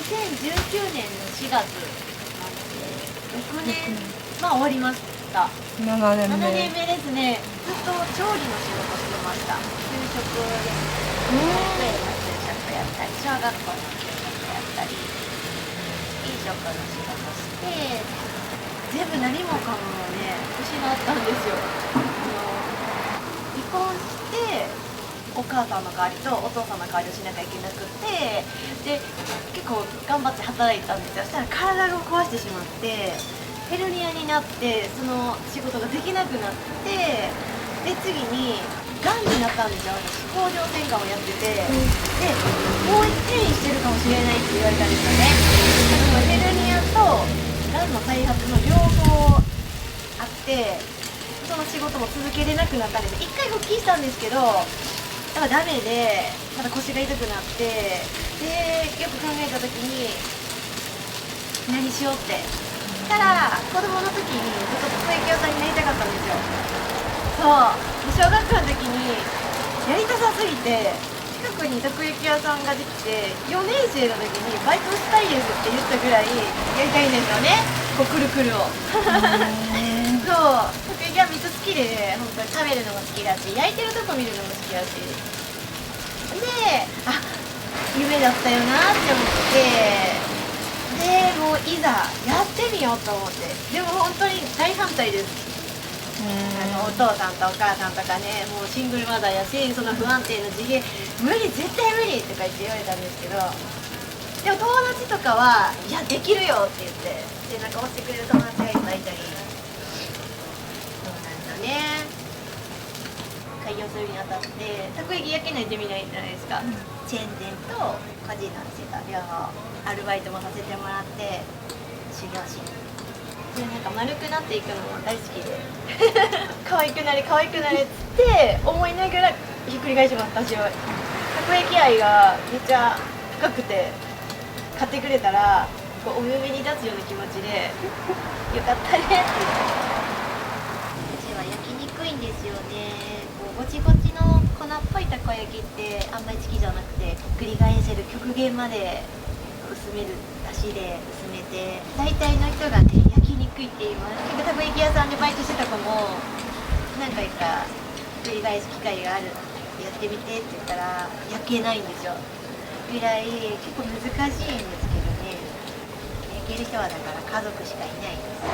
2019年の4月なので6年終わりました。7年目。7年目ですね。ずっと調理の仕事してました。給食で保育園の給食やったり、小学校の給食やったり、飲食の仕事して全部何もかもね失ったんですよ。離婚してお母さんの代わりとお父さんの代わりをしなきゃいけなくて、で結構頑張って働いたんですよ。そしたら体を壊してしまってヘルニアになって、その仕事ができなくなって、で次にがんになったんですよ。私甲状腺がんをやってて、でもう転移してるかもしれないって言われたんですよね。ヘルニアとがんの再発の両方あって、その仕事も続けれなくなったんです。一回復帰したんですけどやっぱダメで、また腰が痛くなって、でよく考えた時に何しようってしたら、子供の時にずっとたこ焼き屋さんになりたかったんですよ。そう小学校の時にやりたさすぎて、近くにたこ焼き屋さんができて4年生の時にバイトしたいですって言ったぐらいやりたいんですよね、こうくるくるをそうたこ焼きはめっちゃ好きで、本当に食べるのも好きだし、焼いてるとこ見るのも好きだしで、夢だったよなって思って、でもういざやってみようと思って、でも本当に大反対です。お父さんとお母さんとかね、もうシングルマザーやし、その不安定な次元無理、絶対無理とか言って言われたんですけど、でも友達とかはいやできるよって言って、背中押してくれる友達がいっぱいいたり、そうなんですよね。開業するにあたってたこ焼き焼けないと意味ないじゃないですか、チェーン店と個人の店と両方アルバイトもさせてもらって修行し、でなんか丸くなっていくのも大好きで可愛くなれ可愛くなれっつって思いながらひっくり返します。私はたこ焼き愛がめっちゃ深くて、買ってくれたらこうお目に立つような気持ちでよかったねって私は焼きにくいんですよね。こうゴチゴチの粉っぽいたこ焼きってあんまり好きじゃなくて、ひっくり返せる極限まで薄める、だしで薄めて、大体の人がね焼きにくいって言います。結構たこ焼き屋さんでバイトしてた子も何回かひっくり返す機会がある、やってみてって言ったら焼けないんですよ。ぐらい結構難しいんですけどね、焼ける人はだから家族しかいないです。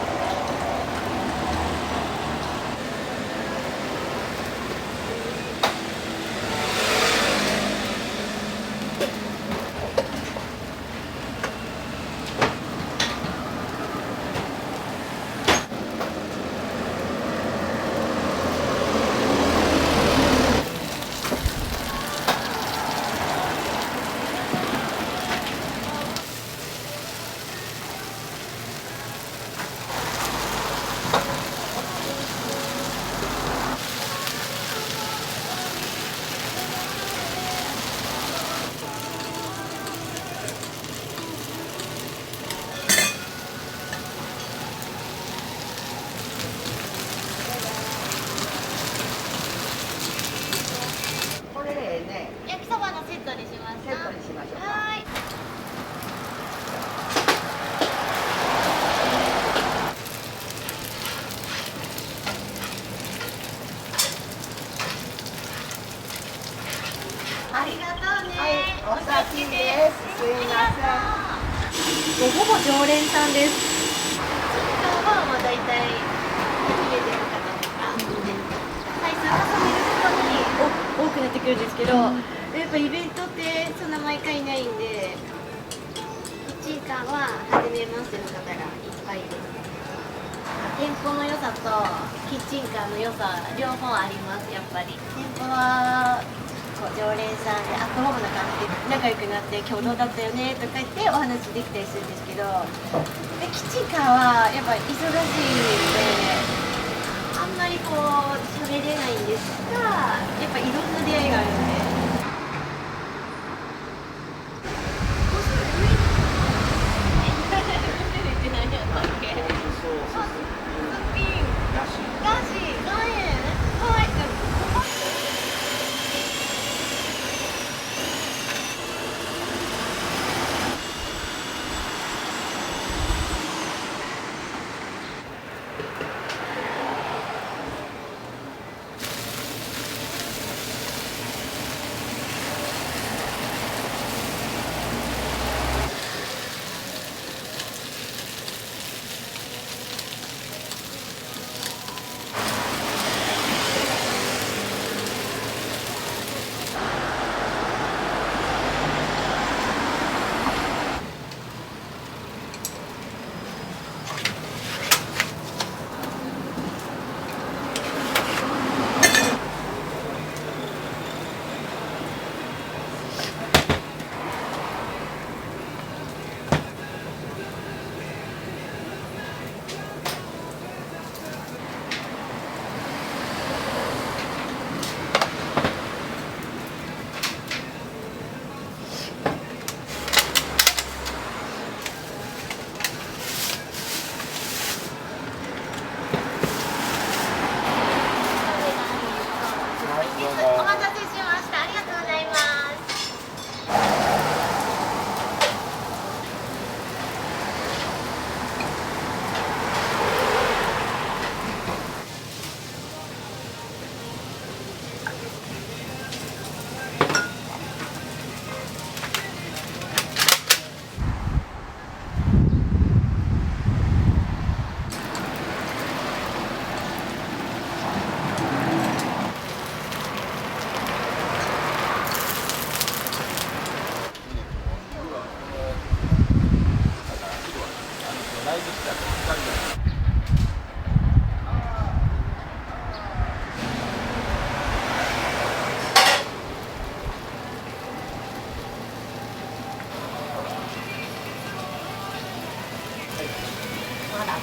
焼きそばのセットにしますか。セットにしましょうか。はい。ありがとうね。はい、お先です。すいません。もうほぼ常連さんです。今はまあ大体家での方とか、回数重ねるごとに多くなってくるんですけど、やっぱイベントってそんな毎回いないんで、キッチンカーは初めましての方がいっぱいです。店舗の良さとキッチンカーの良さ両方あります。やっぱり店舗はこう常連さんでアットホームな感じで仲良くなって、今日どうだったよねとか言ってお話できたりするんですけど、でキッチンカーはやっぱり忙しいんであんまりこう喋れないんですが、やっぱいろんな出会いがあるんで。まだ。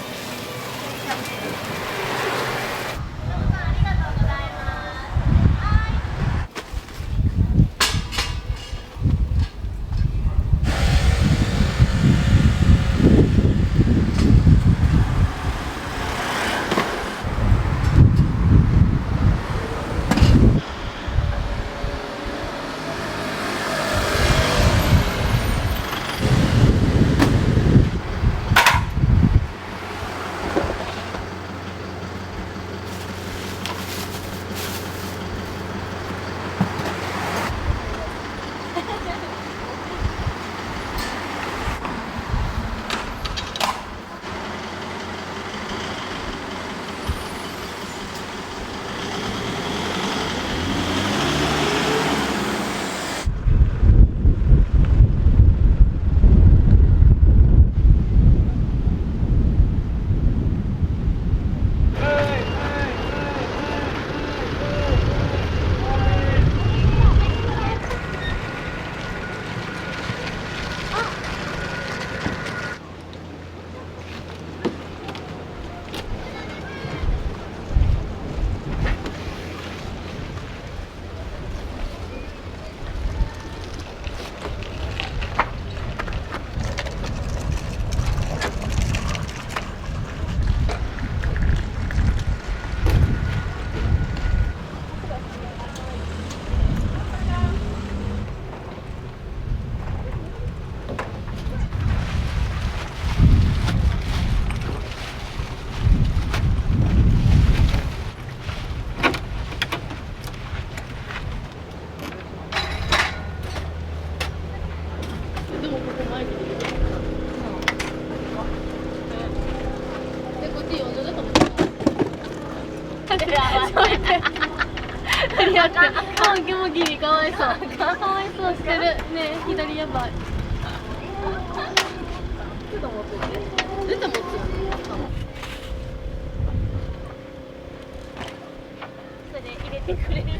もぎりかわいそう。かわいそうしてる。ねえ、左やばい。ちょっと持ってて。絶対持ってる。それ入れてくれるんで。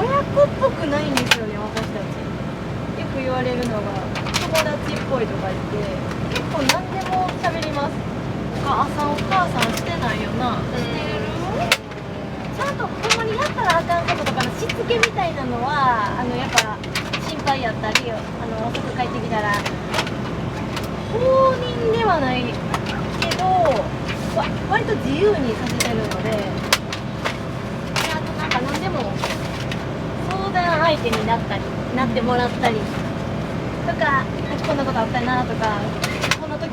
親子っぽくないんですよね、私たち。よく言われるのが友達っぽいとか言って結構何でも喋ります。お母さんしてないよな。してる？ちゃんとほんまにやったらあかんこととかのしつけみたいなのはやっぱ心配やったり遅く帰ってきたら放任ではないけど割と自由にさせてるので、あとなんか何でも相談相手になってもらったりとか、こんなことあったなとか、こんな時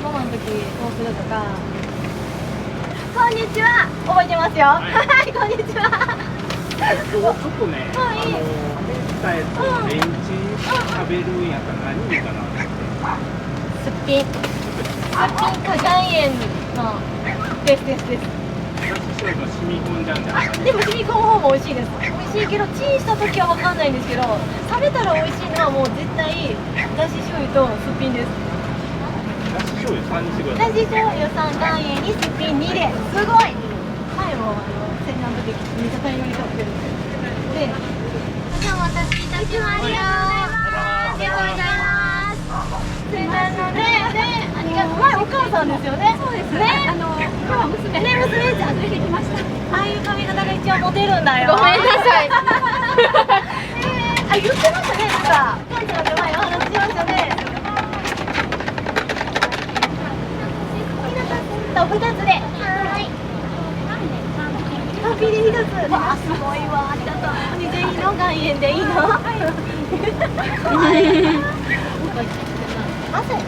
ママの時どうするとか。こんにちは、覚えてますよ。はい、こんにちは。ちょっとね、はい、レンチ食べるんやったら何いいかなって。すっぴんか岩塩のです。だし醤油が染み込んじゃうんじゃないかな。でも染み込む方も美味しいです。美味しいけどチンした時は分かんないんですけど、冷めたら美味しいのはもう絶対だし醤油とすっぴんです。だし醤油3にしてください。だし醤油3、岩塩にすっぴん2で、すごい。前も洗顔の時めっちゃ大量に買ってるんで。で、お待たせいたしました。ありがとうございます。すいませんね。ありがとう。前お母さんですよね。そうですね。今日は娘。ね、娘ちゃん連れてきました。ああいう髪型が一応モテるんだよ。ごめんなさい。あ、言ってましたね。なんか、カンちゃんと前お話ししましたね。わすごいわ、ありがとう。2000円の岩塩でいいの？はい。朝やな。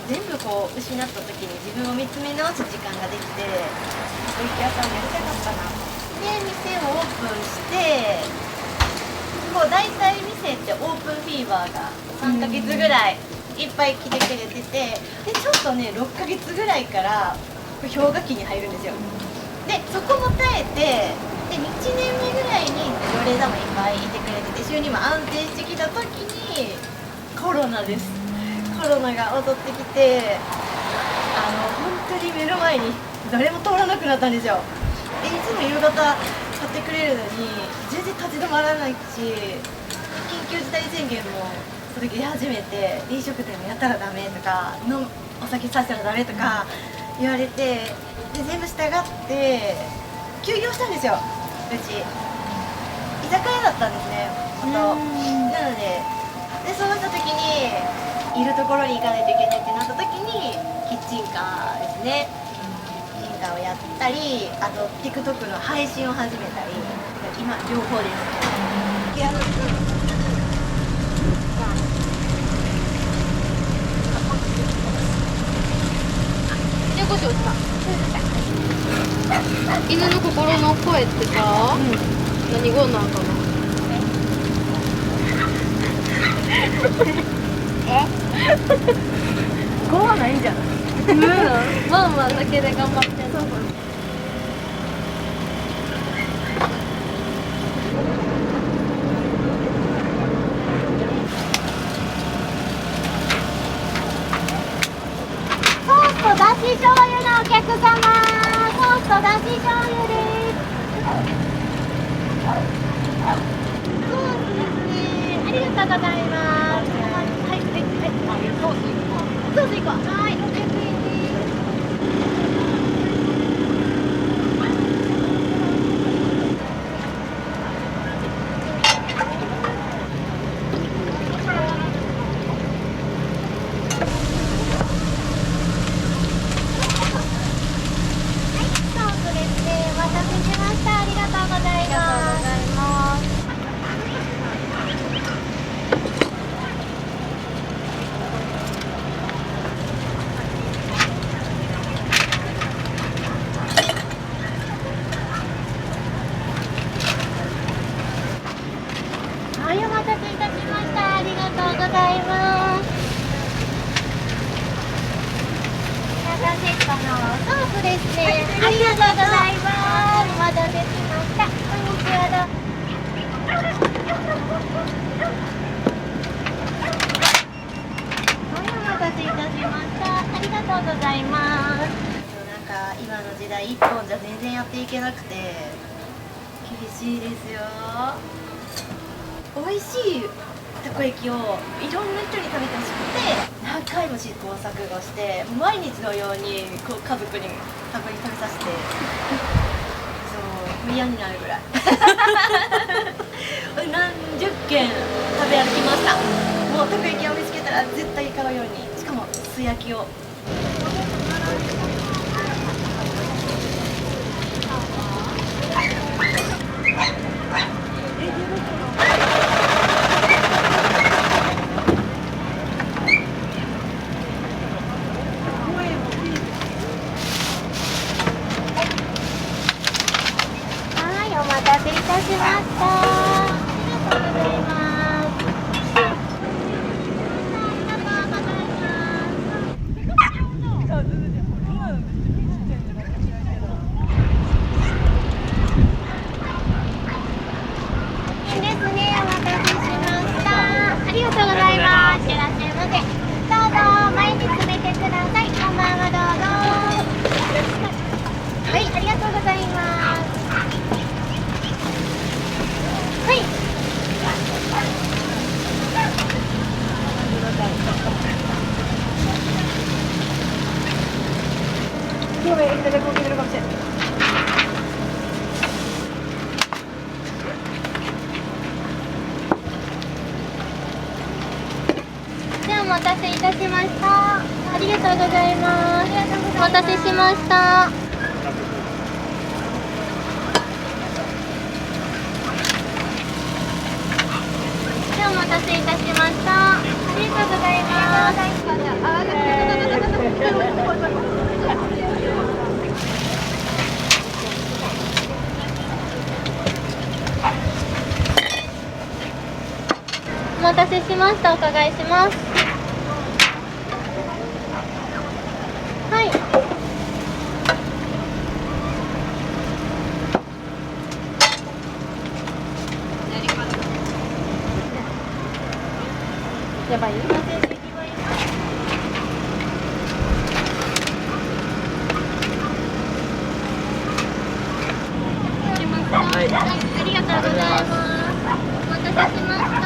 全部こう失った時に自分を見つめ直す時間ができて、小池屋さんもやりたかったな。で店をオープンして、こう大体店ってオープンフィーバーが3ヶ月ぐらいいっぱい来てくれてて、でちょっとね6ヶ月ぐらいから氷河期に入るんですよ。でそこも耐えて、で1年目ぐらいに常連さんもいっぱいいてくれてて、収入も安定してきた時にコロナです。コロナが襲ってきて、本当に目の前に誰も通らなくなったんですよ。でいつも夕方買ってくれるのに全然立ち止まらないし、緊急事態宣言もその時出始めて、飲食店もやったらダメとか、お酒させたらダメとか言われて、で全部従って休業したんですよ。うち居酒屋だったんですね、元。なのでそうなった時にいるところに行かないといけないってなった時にキッチンカーですね。キッチンカーをやったり、あと TikTok の配信を始めたり、今両方です。犬の心の声ってさ、何語なんかな。語はないんじゃない？ワンワンだけで頑張って。ソースとだし醤油のお客様、ソースとだし醤油です。ソースですね。ありがとうございます。はい、ソース1個。はい、600円です。はい、お待たせいたしました。ありがとうございます。中セットのソースですね。ありがとうございます。お待たせしました。こんにちは。はい、お待たせいたしました。ありがとうございます。なんか今の時代一本じゃ全然やっていけなくて厳しいですよ。美味しいたこ焼きをいろんな人に食べてほしくて、何回も試行錯誤して、毎日のようにこう家族にたこ焼き食べさせてそう嫌になるぐらい何十軒食べ歩きました。もうたこ焼きを見つけたら絶対買うように、しかも素焼きを。お待たせいたしました。ありがとうございます。ありがとうございます。りがとうございます。いらっしゃいませ。どうぞ前に詰めてください。こんばんは、どうぞ。はい、ありがとうございます。はい。今日はいただくおけるかもしれない。ではお待たせいたしました。ありがとうございます。お待たせしました。ではお待たせいたしました。ありがとうございます。お待たせしました。お伺いします。はい。やばい。はい、ありがとうございます。お待たせしました。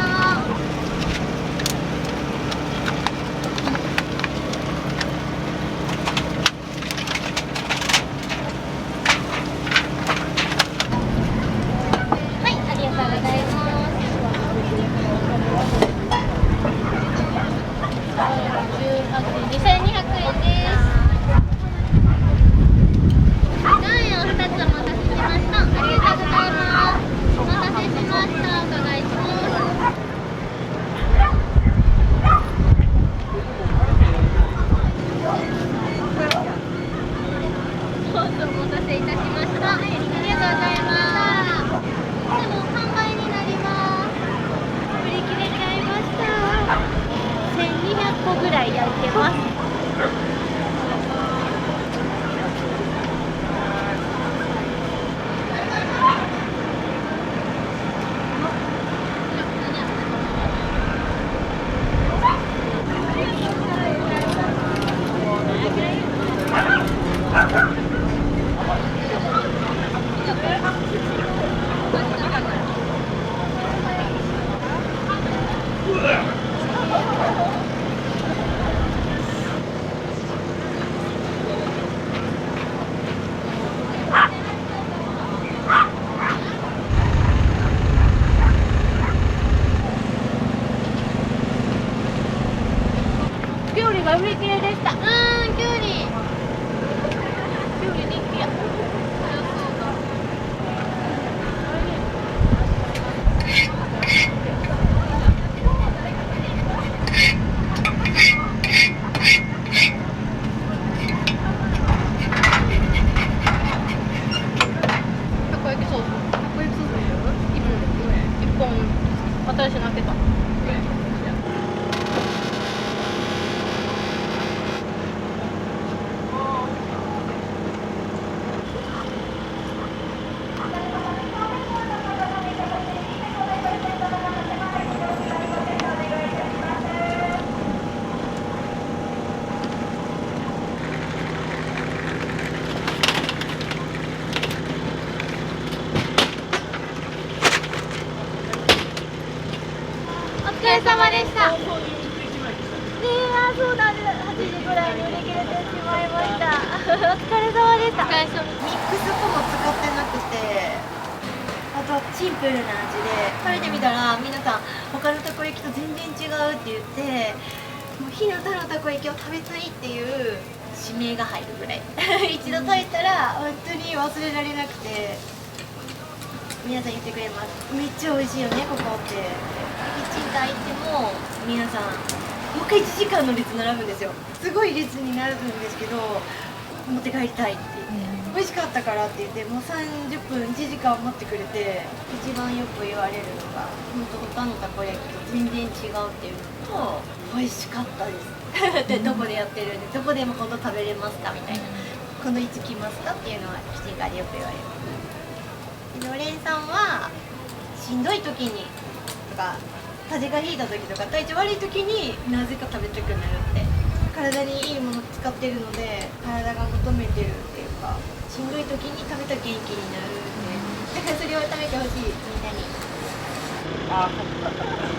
売り切れでした。きゅうり人気や。たこ焼きソース。一本私の開けた。お疲れ様でした。そうなんです。8時ぐらいに売り切れてしまいました。お疲れ様でした。ミックス粉も使ってなくて、あとはシンプルな味で食べてみたら皆さん他のたこ焼きと全然違うって言って、もう日向のたこ焼きを食べたいっていう指名が入るぐらい一度食べたら本当に忘れられなくて、皆さん言ってくれます。めっちゃ美味しいよねここって。キッチンカー行っても皆さんもう一回1時間の列並ぶんですよ。すごい列になるんですけど、持って帰りたいって言って、美味しかったからって言ってもう30分1時間待ってくれて、一番よく言われるのが本当他のたこ焼きと全然違うっていうのと、美味しかったですでどこでやってるんで、どこでも本当食べれますかみたいな、この位置来ますかっていうのはキッチンカーでよく言われます。のれんさんはしんどい時にとか風邪がひいた時とか体調悪い時になぜか食べたくなるって、体にいいもの使ってるので体が求めてるっていうか、しんどい時に食べたら元気になるって、だからそれを食べてほしいみんなに。あ